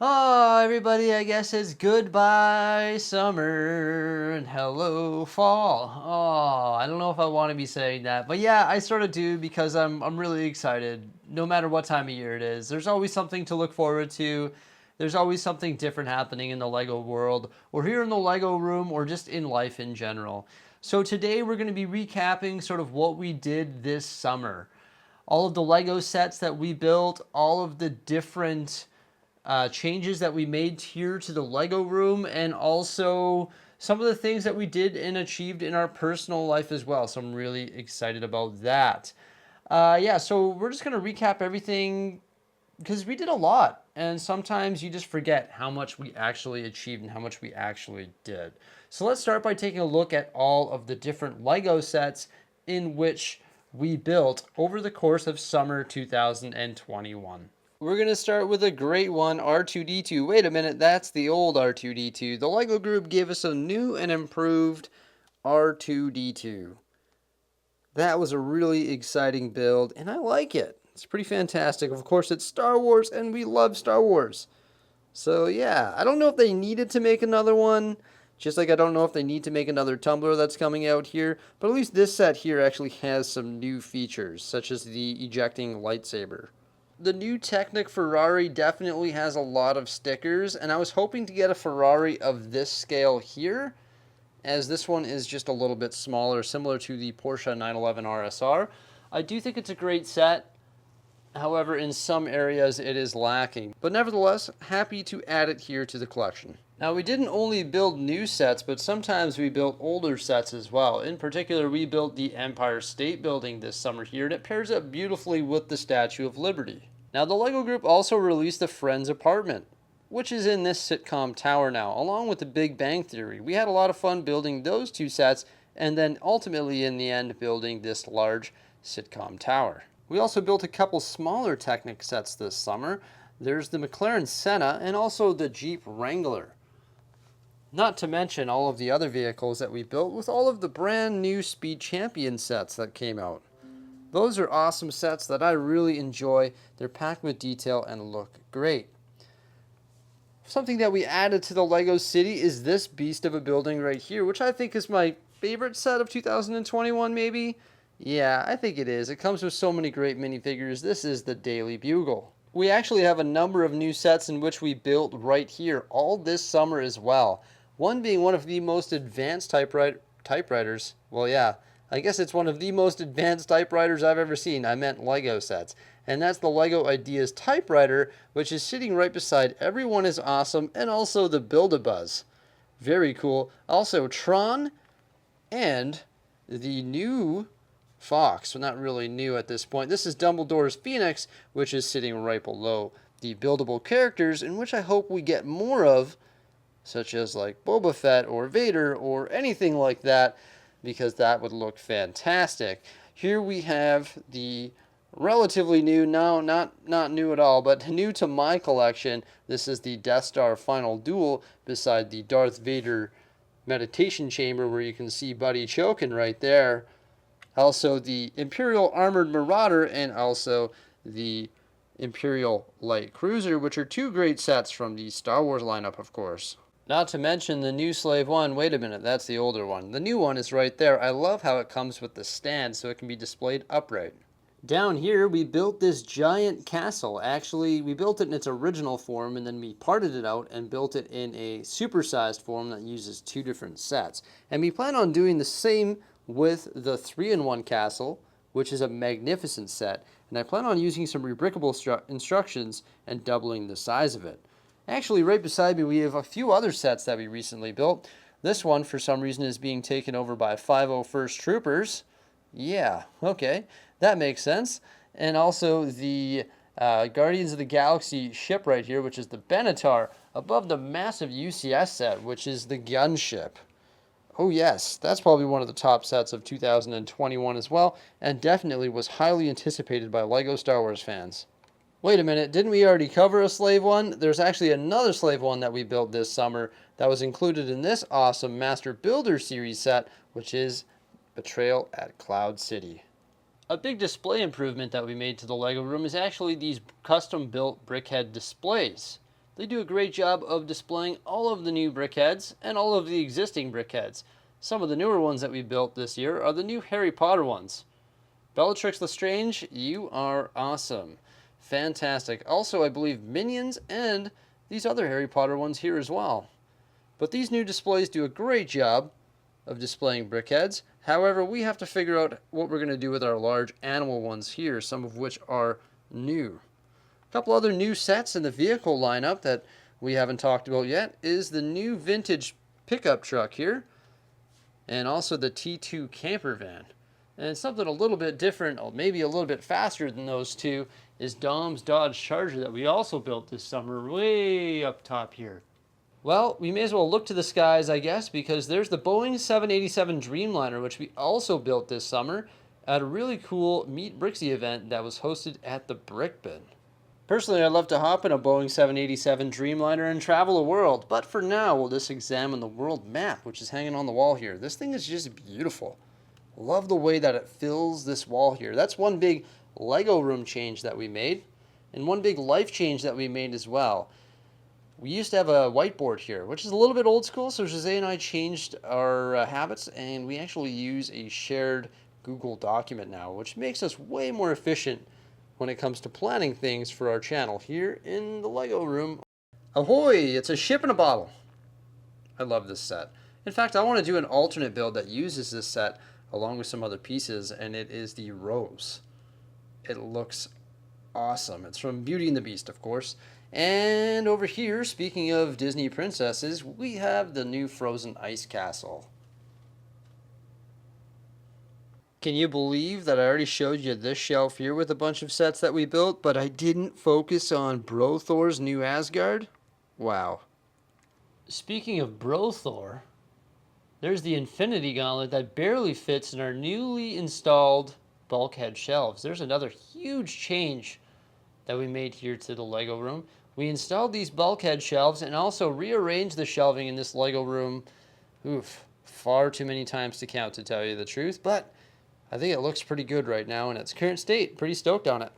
Oh, everybody, I guess it's goodbye summer and hello fall. Oh, I don't know if I want to be saying that, but yeah, I sort of do because I'm really excited. No matter what time of year it is, there's always something to look forward to. There's always something different happening in the Lego world, or here in the Lego room, or just in life in general. So today we're going to be recapping sort of what we did this summer. All of the Lego sets that we built, all of the different changes that we made here to the Lego room, and also some of the things that we did and achieved in our personal life as well. So I'm really excited about that. Yeah, so we're just going to recap everything because we did a lot. And sometimes you just forget how much we actually achieved and how much we actually did. So let's start by taking a look at all of the different Lego sets in which we built over the course of summer 2021. We're going to start with a great one, R2-D2. Wait a minute, that's the old R2-D2. The Lego group gave us a new and improved R2-D2. That was a really exciting build, and I like it. It's pretty fantastic. Of course, it's Star Wars, and we love Star Wars. So yeah, I don't know if they needed to make another one, just like I don't know if they need to make another tumbler that's coming out here, but at least this set here actually has some new features, such as the ejecting lightsaber. The new Technic Ferrari definitely has a lot of stickers, and I was hoping to get a Ferrari of this scale here, as this one is just a little bit smaller, similar to the Porsche 911 RSR. I do think it's a great set. However, in some areas it is lacking, but nevertheless, happy to add it here to the collection. Now, we didn't only build new sets, but sometimes we built older sets as well. In particular, we built the Empire State Building this summer here, and it pairs up beautifully with the Statue of Liberty. Now, the LEGO Group also released the Friends Apartment, which is in this sitcom tower now, along with the Big Bang Theory. We had a lot of fun building those two sets, and then ultimately in the end building this large sitcom tower. We also built a couple smaller Technic sets this summer. There's the McLaren Senna and also the Jeep Wrangler. Not to mention all of the other vehicles that we built with all of the brand new Speed Champion sets that came out. Those are awesome sets that I really enjoy. They're packed with detail and look great. Something that we added to the Lego City is this beast of a building right here, which I think is my favorite set of 2021 maybe. Yeah, I think it is. It comes with so many great minifigures. This is the Daily Bugle. We actually have a number of new sets in which we built right here all this summer as well. One being one of the most advanced typewriters. Well, yeah, I guess it's one of the most advanced typewriters I've ever seen. I meant Lego sets. And that's the Lego Ideas typewriter, which is sitting right beside Everyone is Awesome and also the Build-A-Buzz. Very cool. Also, Tron and the new Fox. Well, not really new at this point. This is Dumbledore's Phoenix, which is sitting right below the buildable characters, in which I hope we get more of, such as like Boba Fett or Vader or anything like that, because that would look fantastic. Here we have the relatively new, no, not new at all, but new to my collection. This is the Death Star Final Duel beside the Darth Vader meditation chamber, where you can see Buddy choking right there. Also the Imperial Armored Marauder and also the Imperial Light Cruiser, which are two great sets from the Star Wars lineup, of course. Not to mention the new Slave One. Wait a minute, that's the older one. The new one is right there. I love how it comes with the stand so it can be displayed upright. Down here, we built this giant castle. Actually, we built it in its original form, and then we parted it out and built it in a supersized form that uses two different sets. And we plan on doing the same with the 3-in-1 castle, which is a magnificent set. And I plan on using some rebrickable instructions and doubling the size of it. Actually, right beside me, we have a few other sets that we recently built. This one, for some reason, is being taken over by 501st Troopers. Yeah, okay, that makes sense. And also the Guardians of the Galaxy ship right here, which is the Benatar, above the massive UCS set, which is the gunship. Oh yes, that's probably one of the top sets of 2021 as well, and definitely was highly anticipated by LEGO Star Wars fans. Wait a minute, didn't we already cover a Slave One? There's actually another Slave One that we built this summer that was included in this awesome Master Builder series set, which is Betrayal at Cloud City. A big display improvement that we made to the LEGO room is actually these custom-built Brickhead Displays. They do a great job of displaying all of the new brickheads and all of the existing brickheads. Some of the newer ones that we built this year are the new Harry Potter ones. Bellatrix Lestrange, you are awesome. Fantastic. Also, I believe Minions and these other Harry Potter ones here as well. But these new displays do a great job of displaying brickheads. However, we have to figure out what we're going to do with our large animal ones here, some of which are new. A couple other new sets in the vehicle lineup that we haven't talked about yet is the new vintage pickup truck here, and also the T2 camper van. And something a little bit different, or maybe a little bit faster than those two, is Dom's Dodge Charger that we also built this summer way up top here. Well, we may as well look to the skies, I guess, because there's the Boeing 787 Dreamliner, which we also built this summer at a really cool Meet Bricksie event that was hosted at the Brick Bin. Personally, I'd love to hop in a Boeing 787 Dreamliner and travel the world, but for now, we'll just examine the world map, which is hanging on the wall here. This thing is just beautiful. Love the way that it fills this wall here. That's one big Lego room change that we made, and one big life change that we made as well. We used to have a whiteboard here, which is a little bit old school, so Jose and I changed our habits, and we actually use a shared Google document now, which makes us way more efficient when it comes to planning things for our channel here in the Lego room. Ahoy! It's a ship in a bottle. I love this set. In fact, I want to do an alternate build that uses this set along with some other pieces, and it is the Rose. It looks awesome. It's from Beauty and the Beast, of course. And over here, speaking of Disney princesses, we have the new Frozen Ice Castle. Can you believe that I already showed you this shelf here with a bunch of sets that we built, but I didn't focus on Brothor's new Asgard? Wow. Speaking of Brothor, there's the Infinity Gauntlet that barely fits in our newly installed Bulkhead Shelves. There's another huge change that we made here to the Lego room. We installed these bulkhead shelves and also rearranged the shelving in this Lego room. Far too many times to count, to tell you the truth, but I think it looks pretty good right now in its current state. Pretty stoked on it.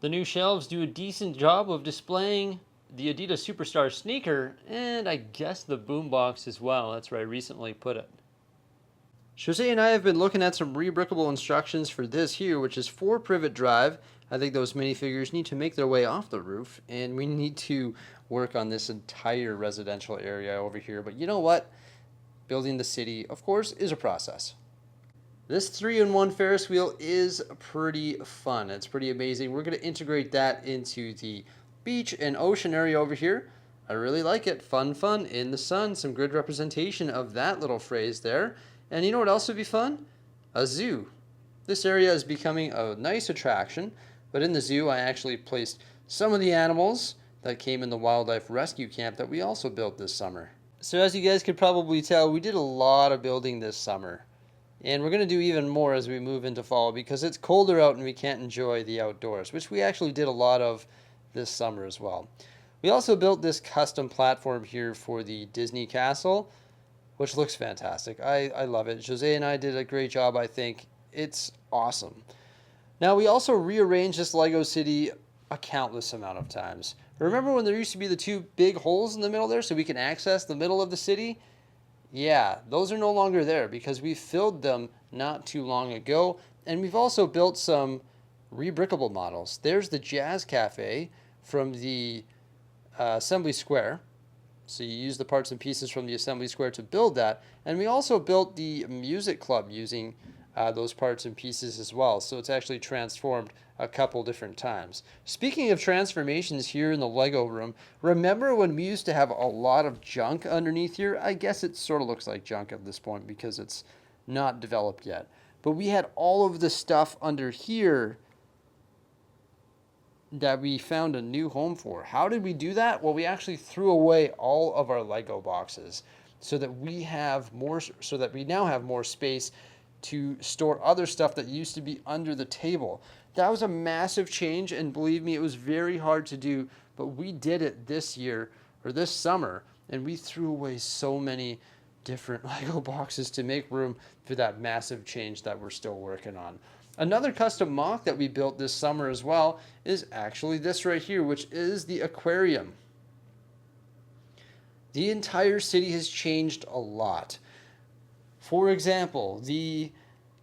The new shelves do a decent job of displaying the Adidas Superstar sneaker, and I guess the boombox as well. That's where I recently put it. Jose and I have been looking at some rebrickable instructions for this here, which is 4 privet drive. I think those minifigures need to make their way off the roof, and we need to work on this entire residential area over here. But you know what? Building the city, of course, is a process. This 3-in-1 Ferris wheel is pretty fun. It's pretty amazing. We're going to integrate that into the beach and ocean area over here. I really like it. Fun, fun, in the sun. Some good representation of that little phrase there. And you know what else would be fun? A zoo. This area is becoming a nice attraction. But in the zoo, I actually placed some of the animals that came in the wildlife rescue camp that we also built this summer. So as you guys could probably tell, we did a lot of building this summer. And we're going to do even more as we move into fall because it's colder out and we can't enjoy the outdoors, which we actually did a lot of this summer as well. We also built this custom platform here for the Disney Castle, which looks fantastic. I love it. Jose and I did a great job, I think. It's awesome. Now, we also rearranged this Lego city a countless amount of times. Remember when there used to be the 2 big holes in the middle there so we can access the middle of the city? Yeah, those are no longer there because we filled them not too long ago. And we've also built some rebrickable models. There's the Jazz Cafe from the Assembly Square. So you use the parts and pieces from the Assembly Square to build that. And we also built the Music Club using those parts and pieces as well. So it's actually transformed a couple different times. Speaking of transformations here in the Lego room, remember when we used to have a lot of junk underneath here? I guess it sort of looks like junk at this point because it's not developed yet. But we had all of the stuff under here that we found a new home for. How did we do that? Well, we actually threw away all of our Lego boxes so that we now have more space to store other stuff that used to be under the table. That was a massive change, and believe me, it was very hard to do, but we did it this year, or this summer, and we threw away so many different Lego boxes to make room for that massive change that we're still working on. Another custom MOC that we built this summer as well is actually this right here, which is the aquarium. The entire city has changed a lot. For example, the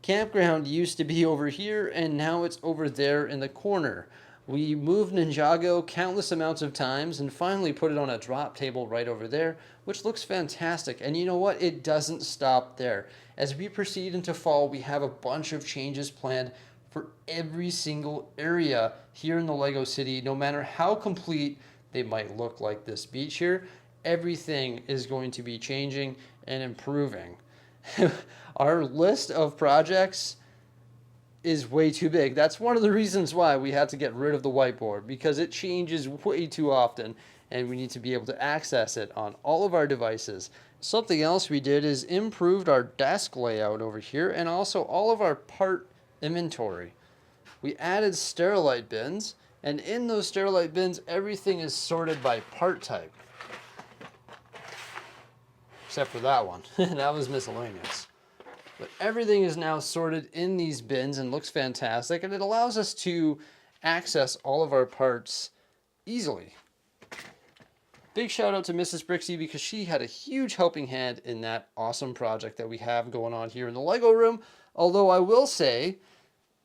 campground used to be over here and now it's over there in the corner. We moved Ninjago countless amounts of times and finally put it on a drop table right over there, which looks fantastic. And you know what? It doesn't stop there. As we proceed into fall, we have a bunch of changes planned for every single area here in the Lego City. No matter how complete they might look, like this beach here, everything is going to be changing and improving. Our list of projects is way too big. That's one of the reasons why we had to get rid of the whiteboard, because it changes way too often and we need to be able to access it on all of our devices. Something else we did is improved our desk layout over here and also all of our part inventory. We added Sterilite bins, and in those Sterilite bins, everything is sorted by part type. Except for that one. That was miscellaneous. But everything is now sorted in these bins and looks fantastic, and it allows us to access all of our parts easily. Big shout out to Mrs. Bricksie, because she had a huge helping hand in that awesome project that we have going on here in the Lego room. Although I will say,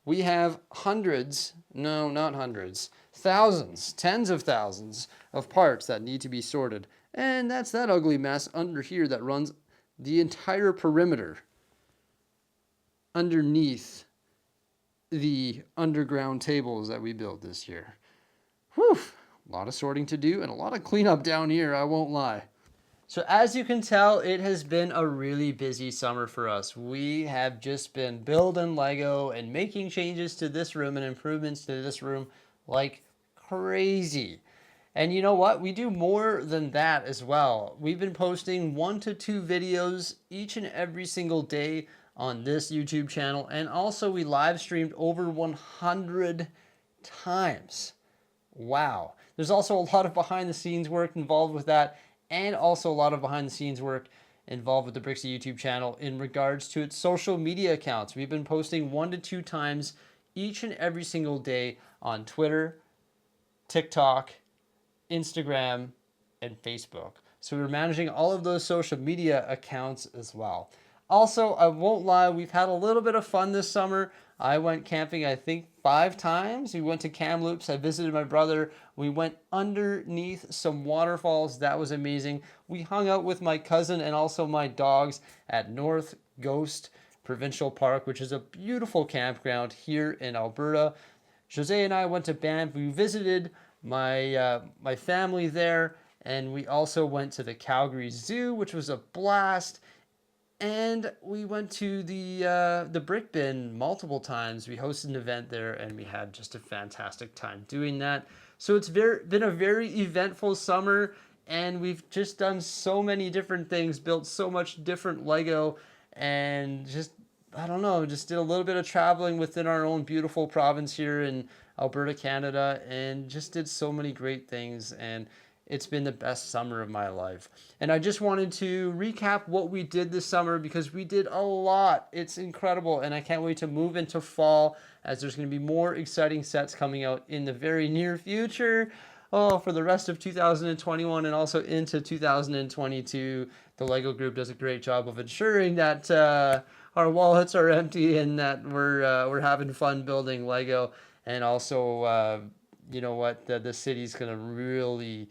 we have hundreds, no, not hundreds, thousands, tens of thousands of parts that need to be sorted. And that's that ugly mess under here that runs the entire perimeter underneath the underground tables that we built this year. Whew, a lot of sorting to do and a lot of cleanup down here, I won't lie. So as you can tell, it has been a really busy summer for us. We have just been building Lego and making changes to this room and improvements to this room like crazy. And you know what? We do more than that as well. We've been posting 1 to 2 videos each and every single day on this YouTube channel. And also we live streamed over 100 times. Wow. There's also a lot of behind the scenes work involved with that, and also a lot of behind the scenes work involved with the Bricksie YouTube channel in regards to its social media accounts. We've been posting 1 to 2 times each and every single day on Twitter, TikTok, Instagram, and Facebook. So we're managing all of those social media accounts as well. Also, I won't lie, we've had a little bit of fun this summer. I went camping, I think, 5 times. We went to Kamloops. I visited my brother. We went underneath some waterfalls. That was amazing. We hung out with my cousin and also my dogs at North Ghost Provincial Park, which is a beautiful campground here in Alberta. Jose and I went to Banff. We visited my family there, and we also went to the Calgary Zoo, which was a blast. And we went to the Brick Bin multiple times. We hosted an event there, and we had just a fantastic time doing that. So it's been a very eventful summer, and we've just done so many different things, built so much different Lego, and just, I don't know, just did a little bit of traveling within our own beautiful province here in Alberta, Canada, and just did so many great things. And it's been the best summer of my life. And I just wanted to recap what we did this summer, because we did a lot. It's incredible. And I can't wait to move into fall, as there's going to be more exciting sets coming out in the very near future. Oh, for the rest of 2021 and also into 2022. The Lego group does a great job of ensuring that our wallets are empty and that we're having fun building Lego. And also, you know what, the city's going to really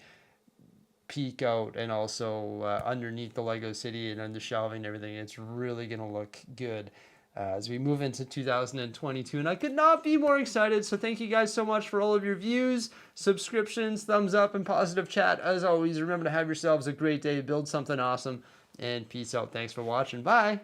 peek out, and also underneath the Lego City and under shelving and everything, it's really going to look good as we move into 2022. And I could not be more excited. So thank you guys so much for all of your views, subscriptions, thumbs up, and positive chat. As always, remember to have yourselves a great day, build something awesome, and peace out. Thanks for watching. Bye.